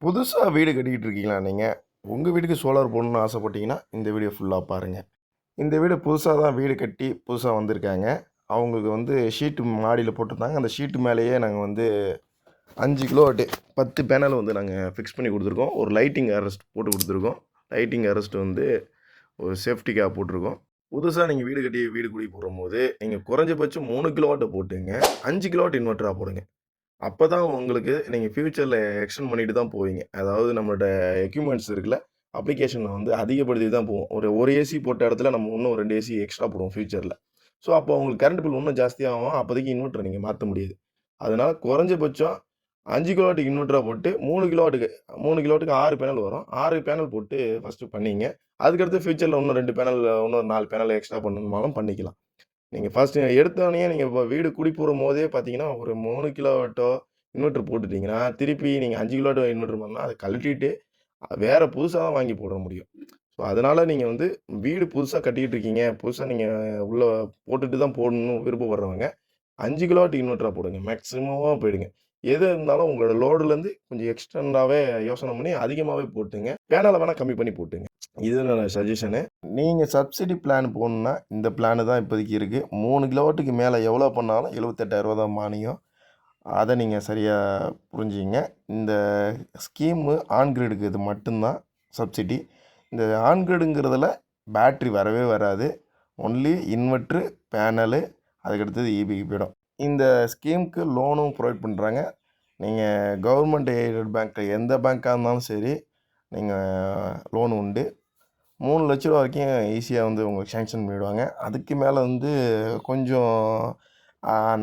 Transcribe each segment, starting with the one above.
புதுசா வீடு கட்டிக்கிட்டு இருக்கீங்களா நீங்க? உங்க வீட்டுக்கு சோலார் போடணும்னு ஆசைப்பட்டீங்கன்னா, இந்த வீடியோ ஃபுல்லா பாருங்க. இந்த வீடு புதுசா தான் வீடு கட்டி புதுசா வந்திருக்காங்க. அவங்களுக்கு வந்து ஷீட் மாடியில போட்டிருந்தாங்க. அந்த ஷீட் மேலேயே நாங்க வந்து 5 கிலோவாட் 10 பேனல் வந்து நாங்க ஃபிக்ஸ் பண்ணி குடுத்துருக்கோம். ஒரு லைட்டிங் அரெஸ்ட் போட்டு குடுத்துருக்கோம். லைட்டிங் அரெஸ்ட் வந்து ஒரு சேஃப்டிக்காக போட்டிருக்கோம். புதுசா நீங்க வீடு கட்டி வீடு குடி போடும்போது, நீங்க குறைஞ்சபட்சம் 3 கிலோவாட் போட்டுங்க. 5 கிலோவாட் இன்வெர்ட்டரா போடுங்க. அப்பதான் உங்களுக்கு நீங்க ஃபியூச்சர்ல எக்ஸ்டெண்ட் பண்ணிட்டு தான் போவீங்க. அதாவது நம்மளோட எக்யூப்மென்ட்ஸ் இருக்குல்ல, அப்ளிகேஷன வந்து அதிகப்படுத்தி தான் போவோம். ஒரு ஏசி போட்ட இடத்துல நம்ம இன்னும் 2 ஏசி எக்ஸ்ட்ரா போடுவோம் ஃபியூச்சர்ல. ஸோ, அப்போ உங்களுக்கு கரண்ட் பில் இன்னும் ஜாஸ்தியாகும். அப்போதைக்கு இன்வெர்ட்டர நீங்க மாத்த முடியாது. அதனால குறைஞ்சபட்சம் 5 கிலோவாட்டுக்கு இன்வெர்ட்டரா போட்டு 3 கிலோவாட்டுக்கு 6 பேனல் வரும். 6 பேனல் போட்டு ஃபர்ஸ்ட்டு பண்ணீங்க. அதுக்கடுத்து ஃபியூச்சர்ல இன்னும் 2 பேனல் இன்னும் 4 பேனல் எக்ஸ்ட்ரா பண்ணணும்னாலும் பண்ணிக்கலாம். நீங்க ஃபர்ஸ்ட்டு எடுத்தோனயே நீங்க இப்ப வீடு குடி போடும்போதே பார்த்தீங்கன்னா, ஒரு 3 கிலோவாட்டோ இன்வெர்ட்டர் போட்டுட்டீங்கன்னா, திருப்பி நீங்க 5 கிலோவாட் இன்வெர்ட்டர் பண்ணா, அத கழட்டிட்டு வேற புதுசா தான் வாங்கி போட முடியும். ஸோ, அதனால நீங்க வந்து வீடு புதுசா கட்டிக்கிட்டு இருக்கீங்க. புதுசா நீங்க உள்ள போட்டுட்டு தான் போடணும்னு விருப்பப்படுறவங்க, 5 கிலோவாட் இன்வெர்ட்டரா போடுங்க. மேக்ஸிமமா போயிடுங்க. எது இருந்தாலும் உங்களோட லோடுலேருந்து கொஞ்சம் எக்ஸ்டெண்டாவே யோசனை பண்ணி அதிகமாவே போட்டுங்க. பேனல வேணா கம்மி பண்ணி போட்டுங்க. இது என்னோட சஜஷனு. நீங்க சப்சிடி பிளான் போடணும்னா, இந்த பிளான் தான் இப்போதைக்கு இருக்கு. 3 கிலோவாட்டுக்கு மேல எவ்வளோ பண்ணாலும் ரூ. 78,000 தான் மானியம். அத நீங்க சரியா புரிஞ்சுக்கங்க. இந்த ஸ்கீமு ஆன் கிரிட்க்கு இது மட்டும் தான் சப்சிடி. இந்த ஆன் கிரிட்ங்கிறதுல பேட்டரி வரவே வராது. ஒன்லி இன்வெர்ட்ரு, பேனலு அதுக்கடுத்தது ஈபிக்கு போயிடும். இந்த ஸ்கீமுக்கு லோனும் ப்ரொவைட் பண்றாங்க. நீங்க கவர்மெண்ட் எய்டட் பேங்க்ல எந்த பேங்க்கா இருந்தாலும் சரி, நீங்க லோன் உண்டு. ரூ. 3,00,000 வரைக்கும் ஈஸியா வந்து உங்களுக்கு சேங்ஷன் பண்ணிடுவாங்க. அதுக்கு மேல வந்து கொஞ்சம்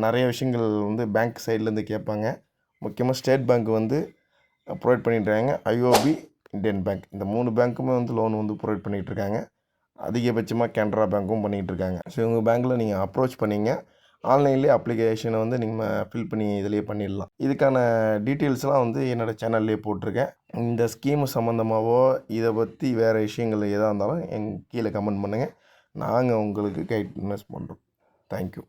நெறைய விஷயங்கள் வந்து பேங்க் சைட்லேருந்து கேட்பாங்க. முக்கியமா ஸ்டேட் பேங்க் வந்து ப்ரொவைட் பண்ணிட்டுருக்காங்க. ஐஓபி, இந்தியன் பேங்க் இந்த 3 பேங்க்குமே வந்து லோன் வந்து ப்ரொவைட் பண்ணிட்டுருக்காங்க. அதிகபட்சமா கேனரா பேங்க்கும் பண்ணிட்டுருக்காங்க. ஸோ, உங்க பேங்க்ல நீங்க அப்ரோச் பண்ணீங்க. ஆன்லைன்லேயே அப்ளிகேஷன வந்து நீங்க ஃபில் பண்ணி இதிலேயே பண்ணிடலாம். இதுக்கான டீட்டெயில்ஸ்லாம் வந்து என்னோட சேனல்லேயே போட்டிருக்கேன். இந்த ஸ்கீம் சம்மந்தமாவோ, இத பத்தி வேற விஷயங்கள் எதா இருந்தாலும் கீழ கமெண்ட் பண்ணுங்க. நாங்க உங்களுக்கு கைட்னஸ் பண்றோம். Thank you.